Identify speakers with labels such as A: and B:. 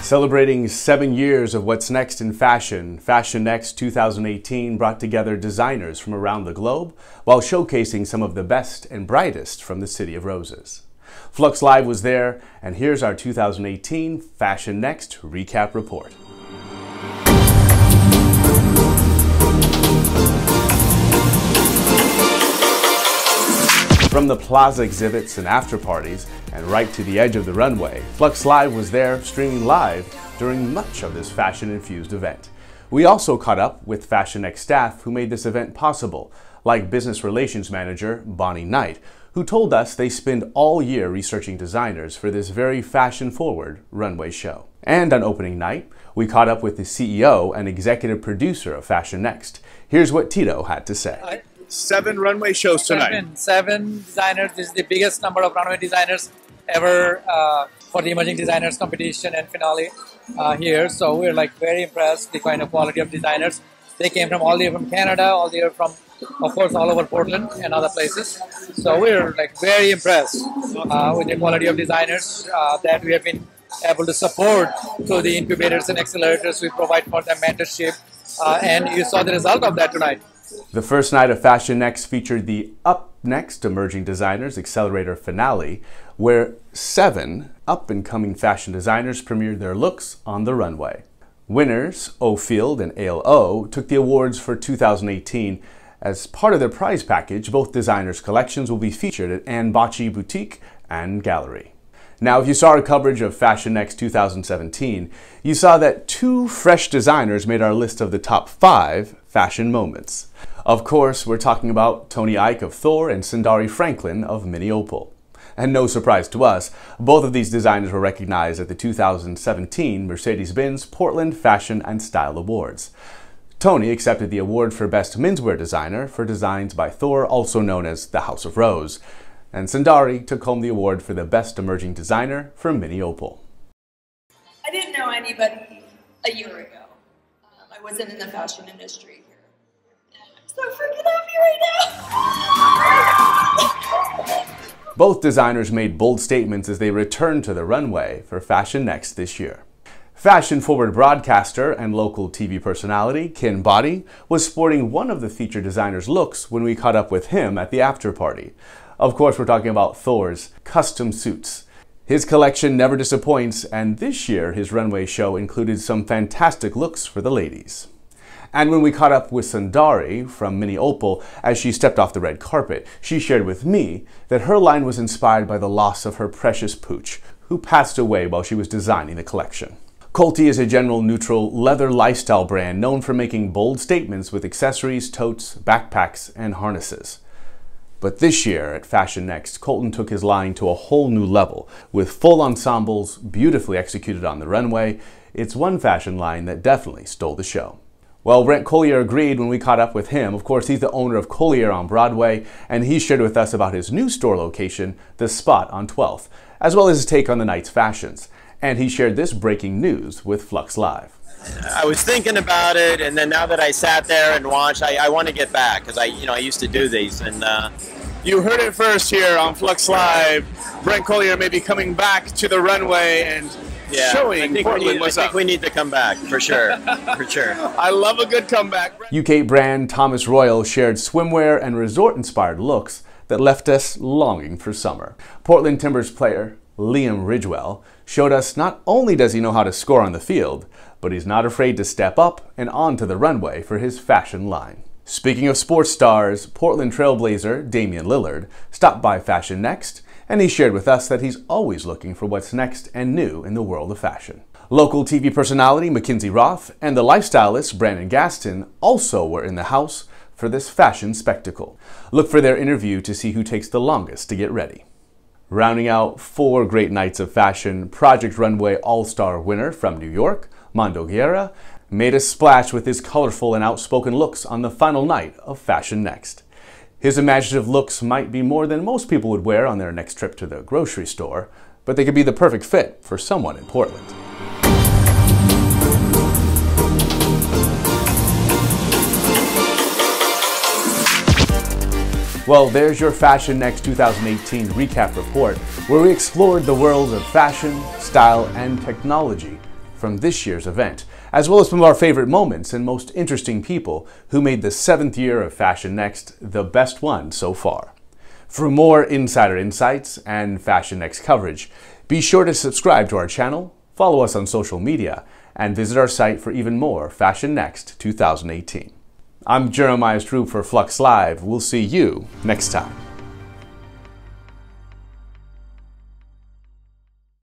A: Celebrating 7 years of what's next in fashion, Fashionxt 2018 brought together designers from around the globe while showcasing some of the best and brightest from the City of Roses. Flux Live was there, and here's our 2018 Fashionxt Recap Report. From the plaza exhibits and after parties, and right to the edge of the runway, Flux Live was there streaming live during much of this fashion-infused event. We also caught up with Fashionxt staff who made this event possible, like Business Relations Manager Bonnie Knight, who told us they spend all year researching designers for this very fashion-forward runway show. And on opening night, we caught up with the CEO and executive producer of Fashionxt. Here's what Tito had to say.
B: 7 runway shows tonight.
C: Seven designers. This is the biggest number of runway designers ever for the Emerging Designers competition and finale here. So we're like very impressed the kind of quality of designers. They came from all the way from Canada, all the way from, of course, all over Portland and other places. So we're like very impressed with the quality of designers that we have been able to support through the incubators and accelerators we provide for them mentorship. And you saw the result of that tonight.
A: The first night of Fashionxt featured the Up Next Emerging Designers Accelerator Finale, where 7 up-and-coming fashion designers premiered their looks on the runway. Winners, Ofield and ALO, took the awards for 2018. As part of their prize package, both designers' collections will be featured at Anne Bocci Boutique and Gallery. Now, if you saw our coverage of Fashionxt 2017, you saw that 2 fresh designers made our list of the top 5 fashion moments. Of course, we're talking about Tony Ike of Thor and Sundari Franklin of Mini Opal. And no surprise to us, both of these designers were recognized at the 2017 Mercedes-Benz Portland Fashion and Style Awards. Tony accepted the award for Best Menswear Designer for designs by Thor, also known as the House of Rose. And Sundari took home the award for the Best Emerging Designer for Mini Opal.
D: I didn't know anybody a year ago. I wasn't in the fashion industry here. I'm so freaking happy right now!
A: Both designers made bold statements as they returned to the runway for Fashionxt this year. Fashion-forward broadcaster and local TV personality Ken Boddy was sporting one of the featured designers' looks when we caught up with him at the after party. Of course, we're talking about Thor's custom suits. His collection never disappoints, and this year his runway show included some fantastic looks for the ladies. And when we caught up with Sundari from Mini Opal as she stepped off the red carpet, she shared with me that her line was inspired by the loss of her precious pooch, who passed away while she was designing the collection. Colty is a general neutral leather lifestyle brand known for making bold statements with accessories, totes, backpacks, and harnesses. But this year at Fashionxt, Colton took his line to a whole new level, with full ensembles beautifully executed on the runway. It's one fashion line that definitely stole the show. Well, Brent Collier agreed when we caught up with him. Of course, he's the owner of Collier on Broadway, and he shared with us about his new store location, The Spot on 12th, as well as his take on the night's fashions. And he shared this breaking news with Flux Live.
E: I was thinking about it, and then now that I sat there and watched, I want to get back because I used to do these. And
B: You heard it first here on Flux Live. Brent Collier may be coming back to the runway and showing Portland what's up.
E: I think we need to come back for sure, for sure.
B: I love a good comeback.
A: UK brand Thomas Royal shared swimwear and resort-inspired looks that left us longing for summer. Portland Timbers player Liam Ridgewell showed us not only does he know how to score on the field, but he's not afraid to step up and onto the runway for his fashion line. Speaking of sports stars, Portland Trailblazer Damian Lillard stopped by Fashionxt, and he shared with us that he's always looking for what's next and new in the world of fashion. Local TV personality Mackenzie Roth and the lifestylist Brandon Gaston also were in the house for this fashion spectacle. Look for their interview to see who takes the longest to get ready. Rounding out 4 great nights of fashion, Project Runway All-Star winner from New York, Mando Guerra, made a splash with his colorful and outspoken looks on the final night of Fashionxt. His imaginative looks might be more than most people would wear on their next trip to the grocery store, but they could be the perfect fit for someone in Portland. Well, there's your Fashionxt 2018 recap report, where we explored the worlds of fashion, style, and technology from this year's event, as well as some of our favorite moments and most interesting people who made the 7th year of Fashionxt the best one so far. For more insider insights and Fashionxt coverage, be sure to subscribe to our channel, follow us on social media, and visit our site for even more Fashionxt 2018. I'm Jeremiah Stroop for Flux Live. We'll see you next time.